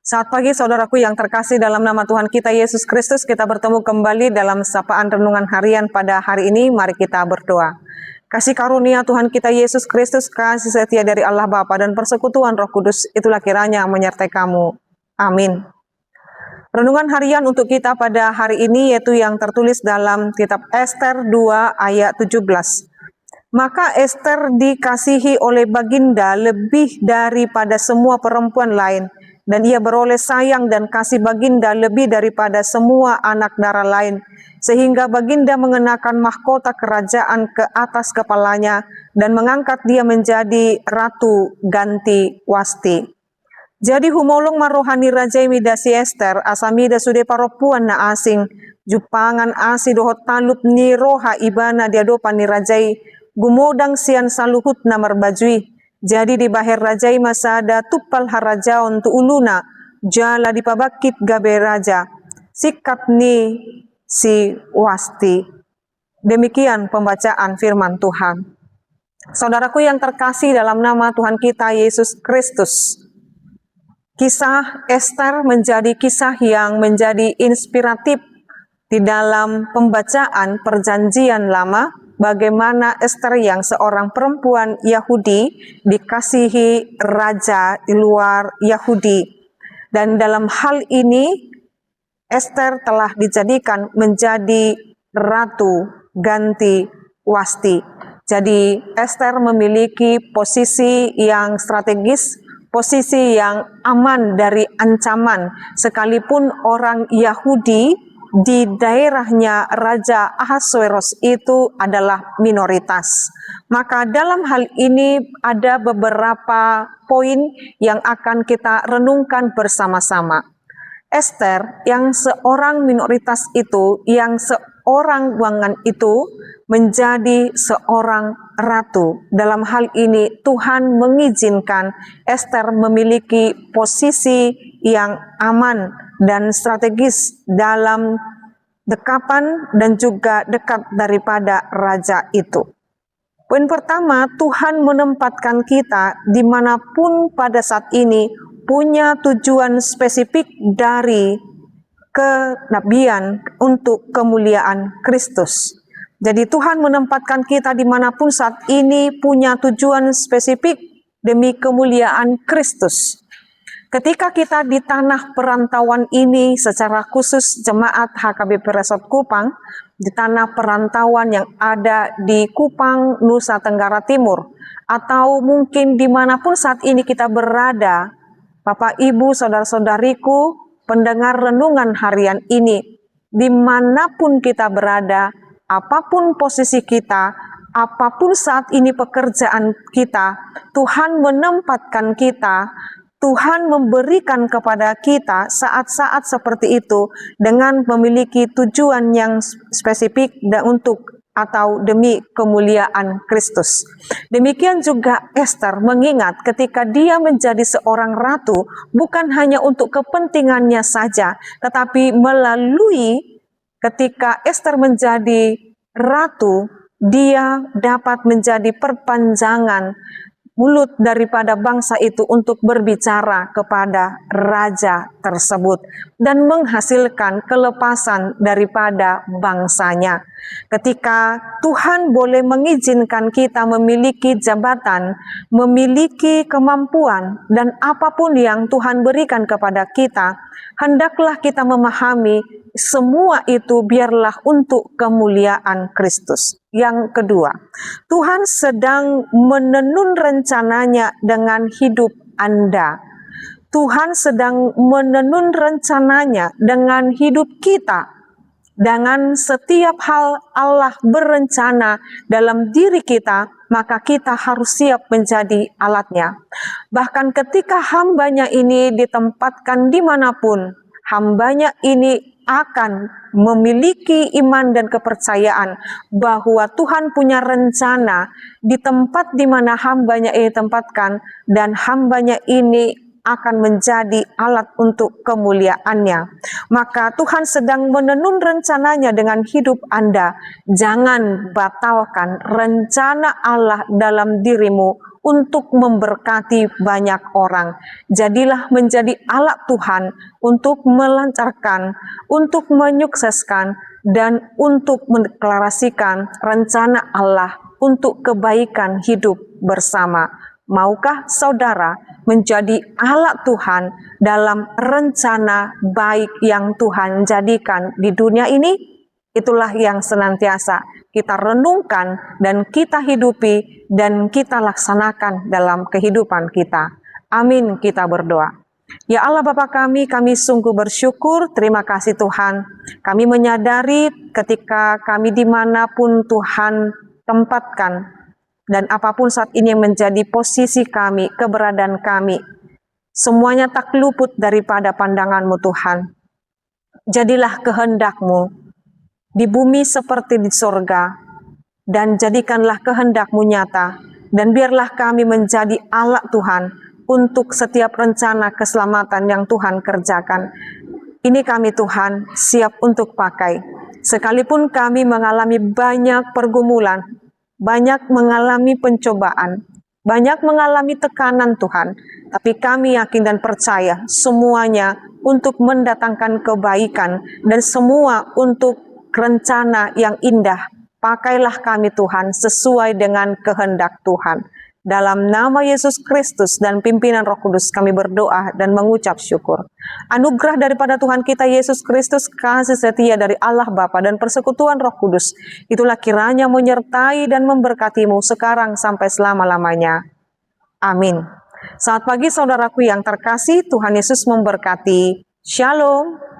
Selamat pagi saudaraku yang terkasih, dalam nama Tuhan kita Yesus Kristus kita bertemu kembali dalam sapaan renungan harian pada hari ini. Mari kita berdoa. Kasih karunia Tuhan kita Yesus Kristus, kasih setia dari Allah Bapa dan persekutuan Roh Kudus, itulah kiranya menyertai kamu. Amin. Renungan harian untuk kita pada hari ini yaitu yang tertulis dalam kitab Ester 2 ayat 17. Maka Ester dikasihi oleh baginda lebih daripada semua perempuan lain, dan ia beroleh sayang dan kasih baginda lebih daripada semua anak darah lain, sehingga baginda mengenakan mahkota kerajaan ke atas kepalanya dan mengangkat dia menjadi ratu ganti Wasti. Jadi humolong marohani rajai midasi Ester asamida sude paropuan na asing jupangan asi dohot talup ni roha ibana diadopan ni rajai gumodang sian saluhut na marbajui. Jadi di bahir rajai masada tupal haraja untuk uluna jala dipabakit gabe raja sikat ni si Wasti. Demikian pembacaan firman Tuhan. Saudaraku yang terkasih dalam nama Tuhan kita Yesus Kristus, kisah Ester menjadi kisah yang menjadi inspiratif di dalam pembacaan Perjanjian Lama. Bagaimana Ester yang seorang perempuan Yahudi dikasihi raja di luar Yahudi. Dan dalam hal ini Ester telah dijadikan menjadi ratu ganti Wasti. Jadi Ester memiliki posisi yang strategis, posisi yang aman dari ancaman, sekalipun orang Yahudi di daerahnya Raja Ahasuerus itu adalah minoritas. Maka dalam hal ini ada beberapa poin yang akan kita renungkan bersama-sama. Ester yang seorang minoritas itu, yang seorang buangan itu menjadi seorang ratu. Dalam hal ini Tuhan mengizinkan Ester memiliki posisi yang aman dan strategis dalam dekapan dan juga dekat daripada raja itu. Poin pertama, Tuhan menempatkan kita dimanapun pada saat ini punya tujuan spesifik dari kenabian untuk kemuliaan Kristus. Jadi Tuhan menempatkan kita dimanapun saat ini punya tujuan spesifik demi kemuliaan Kristus. Ketika kita di tanah perantauan ini, secara khusus jemaat HKBP Resort Kupang, di tanah perantauan yang ada di Kupang, Nusa Tenggara Timur, atau mungkin dimanapun saat ini kita berada, Bapak, Ibu, Saudara-saudariku, pendengar renungan harian ini, dimanapun kita berada, apapun posisi kita, apapun saat ini pekerjaan kita, Tuhan menempatkan kita, Tuhan memberikan kepada kita saat-saat seperti itu dengan memiliki tujuan yang spesifik dan untuk atau demi kemuliaan Kristus. Demikian juga Ester mengingat ketika dia menjadi seorang ratu bukan hanya untuk kepentingannya saja, tetapi melalui ketika Ester menjadi ratu, dia dapat menjadi perpanjangan mulut daripada bangsa itu untuk berbicara kepada raja tersebut dan menghasilkan kelepasan daripada bangsanya. Ketika Tuhan boleh mengizinkan kita memiliki jabatan, memiliki kemampuan, dan apapun yang Tuhan berikan kepada kita, hendaklah kita memahami semua itu biarlah untuk kemuliaan Kristus. Yang kedua, Tuhan sedang menenun rencananya dengan hidup Anda. Tuhan sedang menenun rencananya dengan hidup kita. Dengan setiap hal Allah berencana dalam diri kita, maka kita harus siap menjadi alatnya. Bahkan ketika hambanya ini ditempatkan dimanapun, hambanya ini akan memiliki iman dan kepercayaan bahwa Tuhan punya rencana di tempat di mana hambanya ini ditempatkan, dan hambanya ini akan menjadi alat untuk kemuliaannya. Maka Tuhan sedang menenun rencananya dengan hidup Anda. Jangan batalkan rencana Allah dalam dirimu untuk memberkati banyak orang. Jadilah menjadi alat Tuhan untuk melancarkan, untuk menyukseskan, dan untuk mendeklarasikan rencana Allah untuk kebaikan hidup bersama. Maukah saudara menjadi alat Tuhan dalam rencana baik yang Tuhan jadikan di dunia ini? Itulah yang senantiasa kita renungkan dan kita hidupi dan kita laksanakan dalam kehidupan kita. Amin, kita berdoa. Ya Allah Bapa kami sungguh bersyukur, terima kasih Tuhan. Kami menyadari ketika kami dimanapun Tuhan tempatkan, dan apapun saat ini yang menjadi posisi kami, keberadaan kami, semuanya tak luput daripada pandangan-Mu Tuhan. Jadilah kehendak-Mu di bumi seperti di sorga, dan jadikanlah kehendak-Mu nyata, dan biarlah kami menjadi alat Tuhan untuk setiap rencana keselamatan yang Tuhan kerjakan. Ini kami Tuhan siap untuk pakai. Sekalipun kami mengalami banyak pergumulan, banyak mengalami pencobaan, banyak mengalami tekanan Tuhan, tapi kami yakin dan percaya semuanya untuk mendatangkan kebaikan dan semua untuk rencana yang indah. Pakailah kami Tuhan sesuai dengan kehendak Tuhan. Dalam nama Yesus Kristus dan pimpinan Roh Kudus kami berdoa dan mengucap syukur. Anugerah daripada Tuhan kita Yesus Kristus, kasih setia dari Allah Bapa dan persekutuan Roh Kudus, itulah kiranya menyertai dan memberkatimu sekarang sampai selama-lamanya. Amin. Selamat pagi saudaraku yang terkasih, Tuhan Yesus memberkati. Shalom.